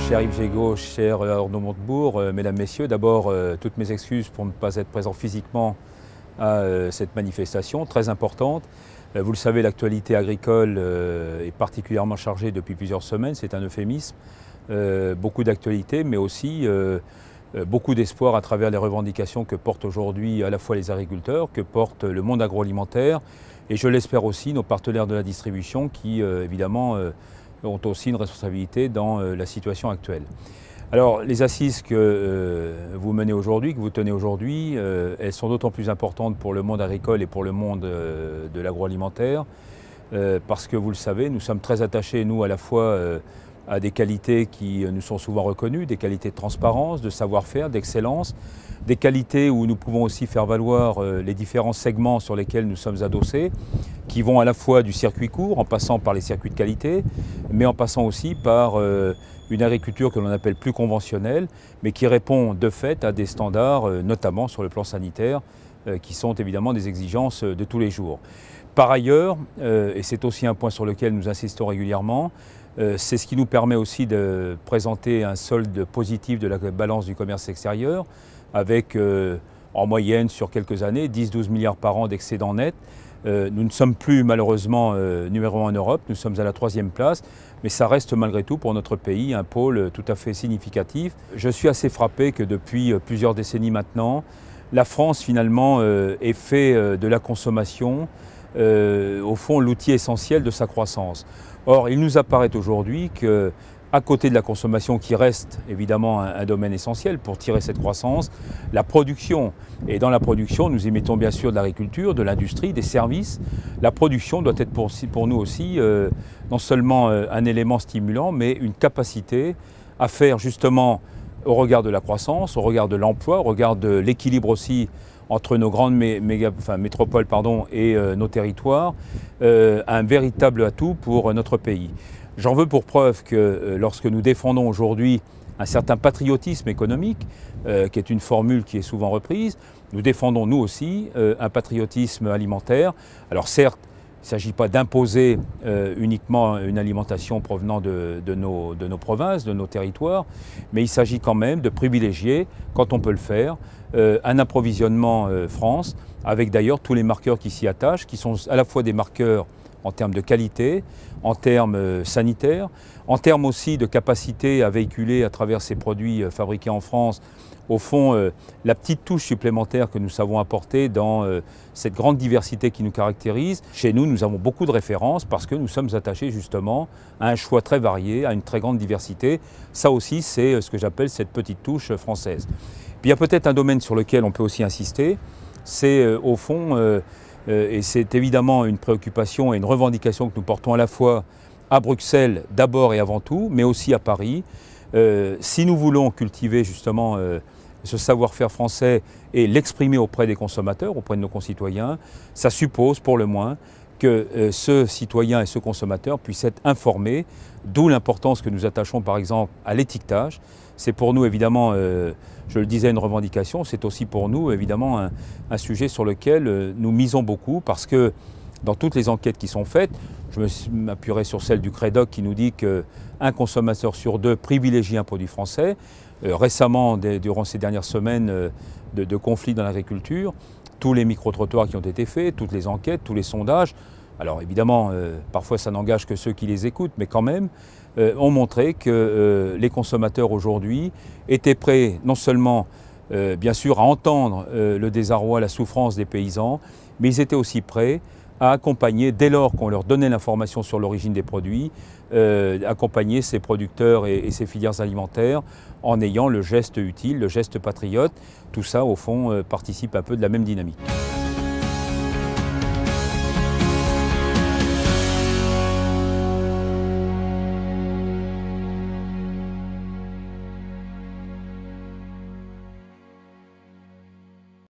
Cher Yves Jégo, cher Arnaud Montebourg, mesdames, messieurs, d'abord toutes mes excuses pour ne pas être présent physiquement à cette manifestation très importante. Vous le savez, l'actualité agricole est particulièrement chargée depuis plusieurs semaines, c'est un euphémisme. Beaucoup d'actualité, mais aussi beaucoup d'espoir à travers les revendications que portent aujourd'hui à la fois les agriculteurs, que porte le monde agroalimentaire et je l'espère aussi nos partenaires de la distribution qui évidemment ont aussi une responsabilité dans la situation actuelle. Alors les assises que vous menez aujourd'hui, que vous tenez aujourd'hui, elles sont d'autant plus importantes pour le monde agricole et pour le monde de l'agroalimentaire parce que vous le savez, nous sommes très attachés, nous, à la fois à des qualités qui nous sont souvent reconnues, des qualités de transparence, de savoir-faire, d'excellence, des qualités où nous pouvons aussi faire valoir les différents segments sur lesquels nous sommes adossés, qui vont à la fois du circuit court, en passant par les circuits de qualité, mais en passant aussi par une agriculture que l'on appelle plus conventionnelle, mais qui répond de fait à des standards, notamment sur le plan sanitaire, qui sont évidemment des exigences de tous les jours. Par ailleurs, et c'est aussi un point sur lequel nous insistons régulièrement, c'est ce qui nous permet aussi de présenter un solde positif de la balance du commerce extérieur, avec en moyenne sur quelques années 10-12 milliards par an d'excédents nets. Nous ne sommes plus malheureusement numéro 1 en Europe, nous sommes à la 3e place, mais ça reste malgré tout pour notre pays un pôle tout à fait significatif. Je suis assez frappé que depuis plusieurs décennies maintenant, la France finalement ait fait de la consommation au fond l'outil essentiel de sa croissance. Or, il nous apparaît aujourd'hui qu'à côté de la consommation qui reste évidemment un domaine essentiel pour tirer cette croissance, la production. Et dans la production, nous y mettons bien sûr de l'agriculture, de l'industrie, des services. La production doit être pour nous aussi non seulement un élément stimulant, mais une capacité à faire justement, au regard de la croissance, au regard de l'emploi, au regard de l'équilibre aussi entre nos grandes métropoles et nos territoires, un véritable atout pour notre pays. J'en veux pour preuve que lorsque nous défendons aujourd'hui un certain patriotisme économique, qui est une formule qui est souvent reprise, nous défendons nous aussi un patriotisme alimentaire. Alors certes, il ne s'agit pas d'imposer uniquement une alimentation provenant de nos provinces, de nos territoires, mais il s'agit quand même de privilégier, quand on peut le faire, un approvisionnement France, avec d'ailleurs tous les marqueurs qui s'y attachent, qui sont à la fois des marqueurs en termes de qualité, en termes sanitaires, en termes aussi de capacité à véhiculer à travers ces produits fabriqués en France, au fond, la petite touche supplémentaire que nous savons apporter dans cette grande diversité qui nous caractérise. Chez nous, nous avons beaucoup de références parce que nous sommes attachés justement à un choix très varié, à une très grande diversité. Ça aussi, c'est ce que j'appelle cette petite touche française. Puis il y a peut-être un domaine sur lequel on peut aussi insister, c'est au fond, et c'est évidemment une préoccupation et une revendication que nous portons à la fois à Bruxelles d'abord et avant tout, mais aussi à Paris. Si nous voulons cultiver justement ce savoir-faire français et l'exprimer auprès des consommateurs, auprès de nos concitoyens, ça suppose pour le moins que ce citoyen et ce consommateur puissent être informés, d'où l'importance que nous attachons par exemple à l'étiquetage. C'est pour nous évidemment, je le disais, une revendication, c'est aussi pour nous évidemment un sujet sur lequel nous misons beaucoup parce que dans toutes les enquêtes qui sont faites, je m'appuierai sur celle du Crédoc qui nous dit qu'un consommateur sur 2 privilégie un produit français. Récemment, durant ces dernières semaines de conflits dans l'agriculture, tous les micro-trottoirs qui ont été faits, toutes les enquêtes, tous les sondages, alors évidemment, parfois ça n'engage que ceux qui les écoutent, mais quand même, ont montré que les consommateurs aujourd'hui étaient prêts non seulement, bien sûr, à entendre le désarroi, la souffrance des paysans, mais ils étaient aussi prêts à accompagner, dès lors qu'on leur donnait l'information sur l'origine des produits, accompagner ces producteurs et ces filières alimentaires en ayant le geste utile, le geste patriote. Tout ça, au fond, participe un peu de la même dynamique.